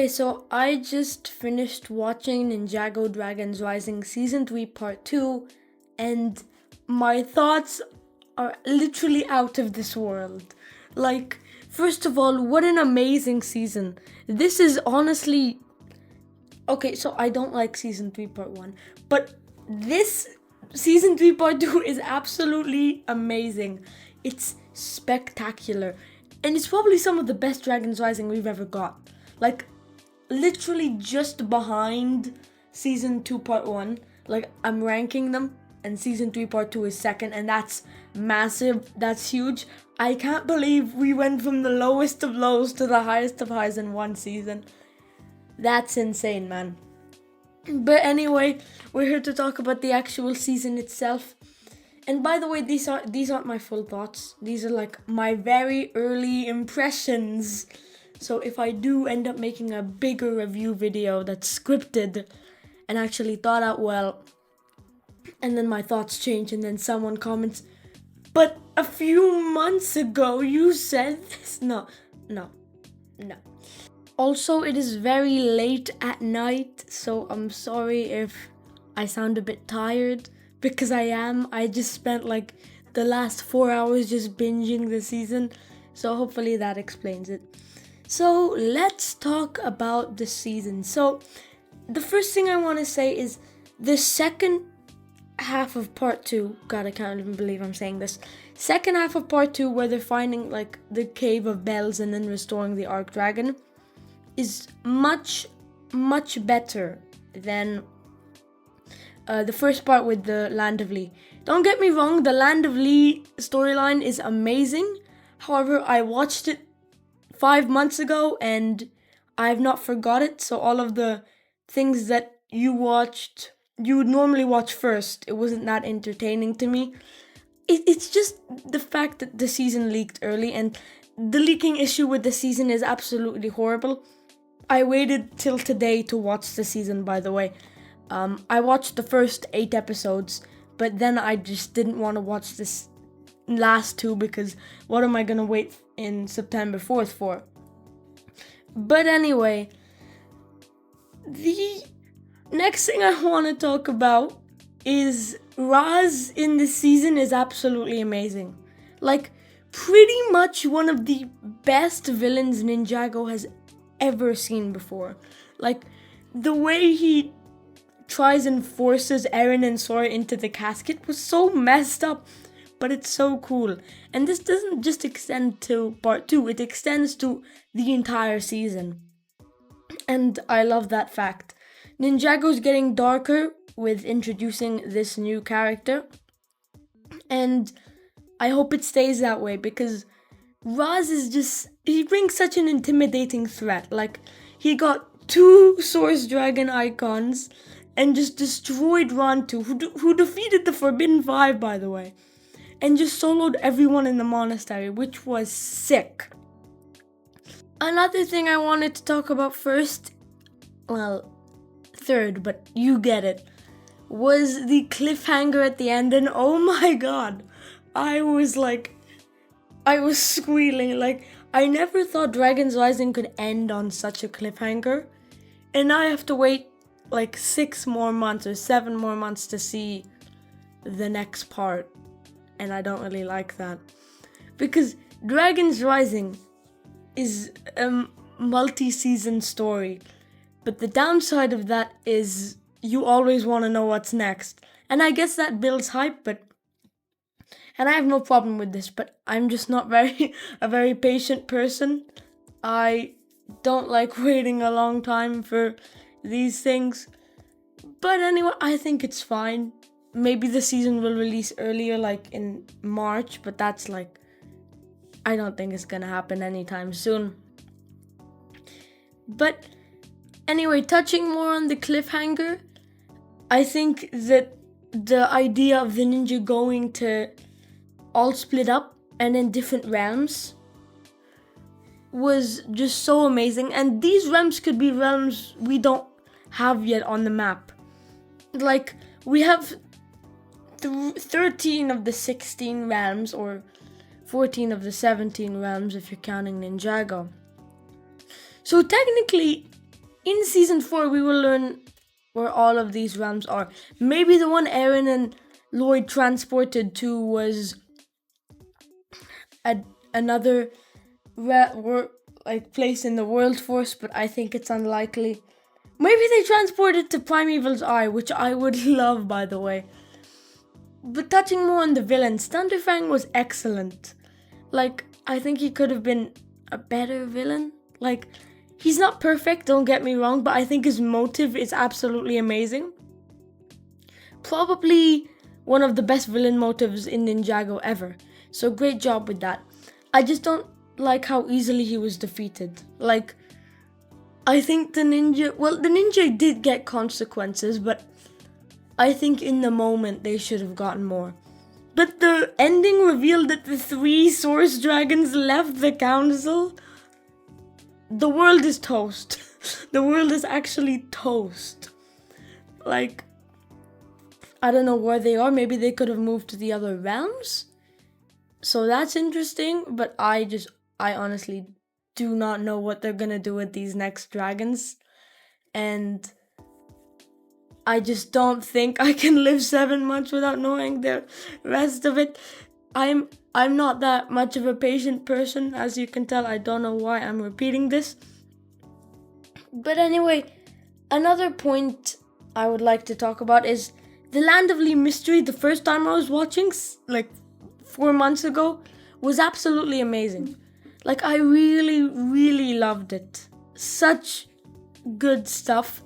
Okay, so I just finished watching Ninjago Dragons Rising Season 3 Part 2, and my thoughts are literally out of this world. Like, first of all, what an amazing season. This is honestly. Okay, so I don't like Season 3 Part 1, but this Season 3 Part 2 is absolutely amazing. It's spectacular, and it's probably some of the best Dragons Rising we've ever got. Like, literally just behind Season 2 Part 1. Like, I'm ranking them, and Season 3 Part 2 is second, and that's massive. That's huge. I can't believe we went from the lowest of lows to the highest of highs in one season. That's insane, man. But anyway, we're here to talk about the actual season itself. And by the way, these aren't my full thoughts. These are like my very early impressions. So if I do end up making a bigger review video that's scripted and actually thought out well, and then my thoughts change and then someone comments, but a few months ago you said this. No. Also, it is very late at night, so I'm sorry if I sound a bit tired, because I am. I just spent like the last 4 hours just binging the season, so hopefully that explains it. So let's talk about the season. So the first thing I want to say is the second half of part 2, God, I can't even believe I'm saying this. Second half of part 2, where they're finding like the Cave of Bells and then restoring the Arc Dragon, is much better than the first part with the Land of Lee. Don't get me wrong, the Land of Lee storyline is amazing. However, I watched it 5 months ago and I've not forgot it. So all of the things that you would normally watch first, it wasn't that entertaining to me. It's just the fact that the season leaked early, and the leaking issue with the season is absolutely horrible. I waited till today to watch the season, by the way. I watched the first 8 episodes, but then I just didn't want to watch this last 2 because what am I going to wait in September 4th for? But anyway, the next thing I want to talk about is Raz in this season is absolutely amazing. Like, pretty much one of the best villains Ninjago has ever seen before. Like, the way he tries and forces Eren and Sora into the casket was so messed up, but it's so cool. And this doesn't just extend to part 2, it extends to the entire season. And I love that fact. Ninjago's getting darker with introducing this new character, and I hope it stays that way, because Raz is just, he brings such an intimidating threat. Like, he got 2 Source Dragon icons and just destroyed Rantu, who defeated the Forbidden Five, by the way, and just soloed everyone in the monastery, which was sick. Another thing I wanted to talk about first, well, third, but you get it, was the cliffhanger at the end, and oh my god, I was squealing. Like, I never thought Dragons Rising could end on such a cliffhanger. And now I have to wait like 6 more months or 7 more months to see the next part. And I don't really like that. Because Dragons Rising is a multi-season story. But the downside of that is you always want to know what's next. And I guess that builds hype, and I have no problem with this, but I'm just not a very patient person. I don't like waiting a long time for these things. But anyway, I think it's fine. Maybe the season will release earlier, like in March, but that's like, I don't think it's gonna happen anytime soon. But anyway, touching more on the cliffhanger, I think that the idea of the ninja going to all split up and in different realms was just so amazing. And these realms could be realms we don't have yet on the map. Like, we have 13 of the 16 realms, or 14 of the 17 realms if you're counting Ninjago. So technically, in season 4 we will learn where all of these realms are. Maybe the one Eren and Lloyd transported to was another place in the World Force, but I think it's unlikely. Maybe they transported to Primeval's Eye, which I would love, by the way. But touching more on the villains, Thunderfang was excellent. I think he could have been a better villain. He's not perfect, don't get me wrong, but I think his motive is absolutely amazing. Probably one of the best villain motives in Ninjago ever. So great job with that. I just don't like how easily he was defeated. I think the ninja did get consequences, but I think in the moment they should have gotten more. But the ending revealed that the 3 source dragons left the council. The world is toast. The world is actually toast. I don't know where they are. Maybe they could have moved to the other realms. So that's interesting, but I honestly do not know what they're gonna do with these next dragons. And I just don't think I can live 7 months without knowing the rest of it. I'm not that much of a patient person, as you can tell. I don't know why I'm repeating this. But anyway, another point I would like to talk about is the Land of Lee mystery. The first time I was watching, 4 months ago, was absolutely amazing. I really, really loved it. Such good stuff.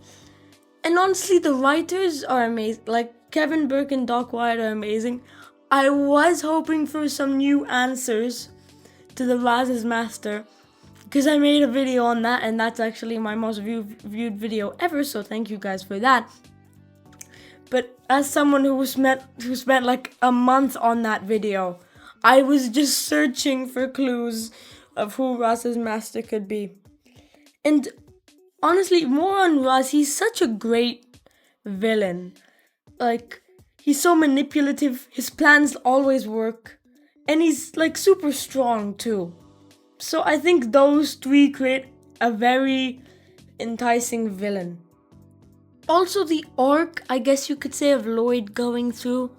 And honestly, the writers are amazing. Kevin Burke and Doc Wyatt are amazing. I was hoping for some new answers to the Raz's Master, because I made a video on that, and that's actually my most viewed video ever, so thank you guys for that. But as someone who spent a month on that video, I was just searching for clues of who Raz's Master could be. And honestly, more on Raz, he's such a great villain. He's so manipulative, his plans always work, and he's super strong too. So I think those 3 create a very enticing villain. Also the arc, I guess you could say, of Lloyd going through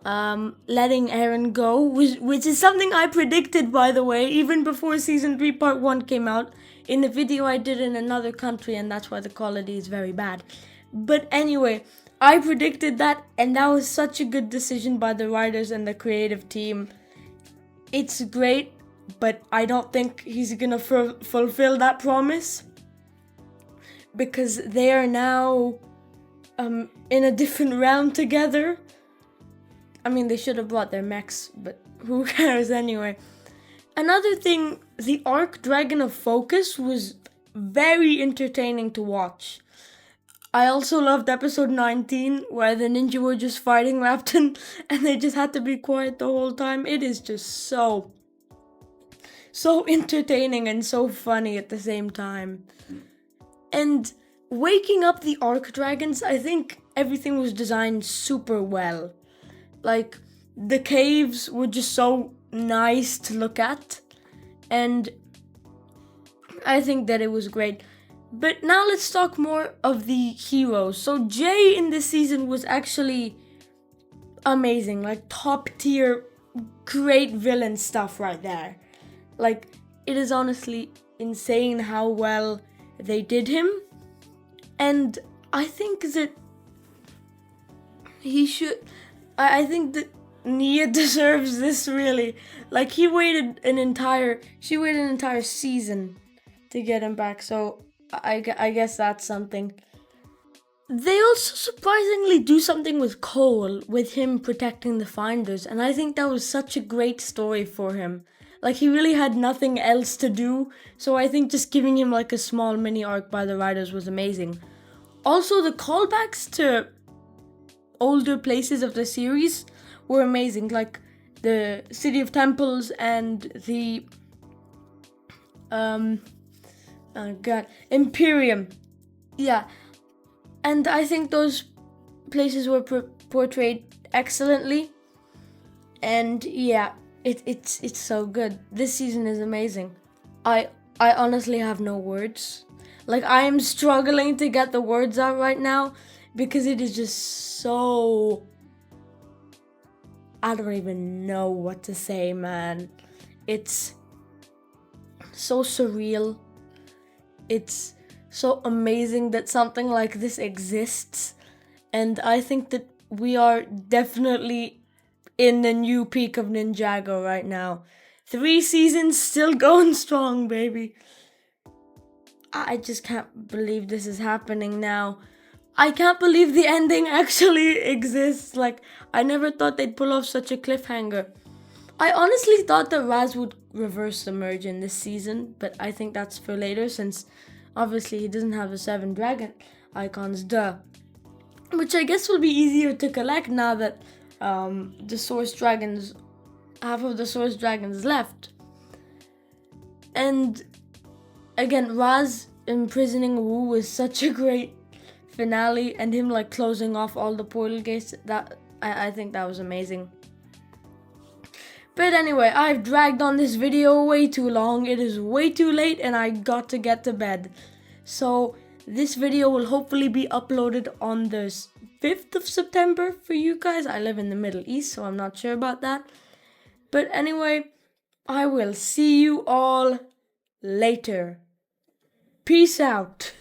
letting Eren go, which is something I predicted, by the way, even before season 3 part 1 came out, in a video I did in another country, and that's why the quality is very bad. But anyway, I predicted that, and that was such a good decision by the writers and the creative team. It's great, but I don't think he's gonna fulfill that promise, because they are now in a different realm together. I mean, they should have brought their mechs, but who cares anyway. Another thing, the arc Dragon of Focus was very entertaining to watch. I also loved episode 19, where the ninja were just fighting Rapton, and they just had to be quiet the whole time. It is just so entertaining and so funny at the same time. And waking up the Arc Dragons, I think everything was designed super well. The caves were just so nice to look at, and I think that it was great. But now let's talk more of the heroes. So Jay in this season was actually amazing, top tier, great villain stuff right there. It is honestly insane how well they did him, and I think that I think that Nia deserves this, really. She waited an entire season to get him back, so I guess that's something. They also surprisingly do something with Cole, with him protecting the Finders, and I think that was such a great story for him. He really had nothing else to do, so I think just giving him a small mini arc by the writers was amazing. Also, the callbacks to older places of the series were amazing, the City of Temples and the Imperium. Yeah, and I think those places were portrayed excellently, and yeah, it's so good. This season is amazing. I honestly have no words. Like, I am struggling to get the words out right now because it is just so... I don't even know what to say, man. It's so surreal. It's so amazing that something like this exists. And I think that we are definitely in the new peak of Ninjago right now. 3 seasons still going strong, baby. I just can't believe this is happening now. I can't believe the ending actually exists. Like, I never thought they'd pull off such a cliffhanger. I honestly thought that Raz would reverse the merge in this season, but I think that's for later since obviously he doesn't have the 7 dragon icons, duh. Which I guess will be easier to collect now that the source dragons, half of the source dragons left. And again, Raz imprisoning Wu was such a great finale, and him like closing off all the portal gates. That I think that was amazing. But anyway, I've dragged on this video way too long. It is way too late and I got to get to bed. So this video will hopefully be uploaded on the 5th of September for you guys. I live in the Middle East, so I'm not sure about that. But anyway, I will see you all later. Peace out.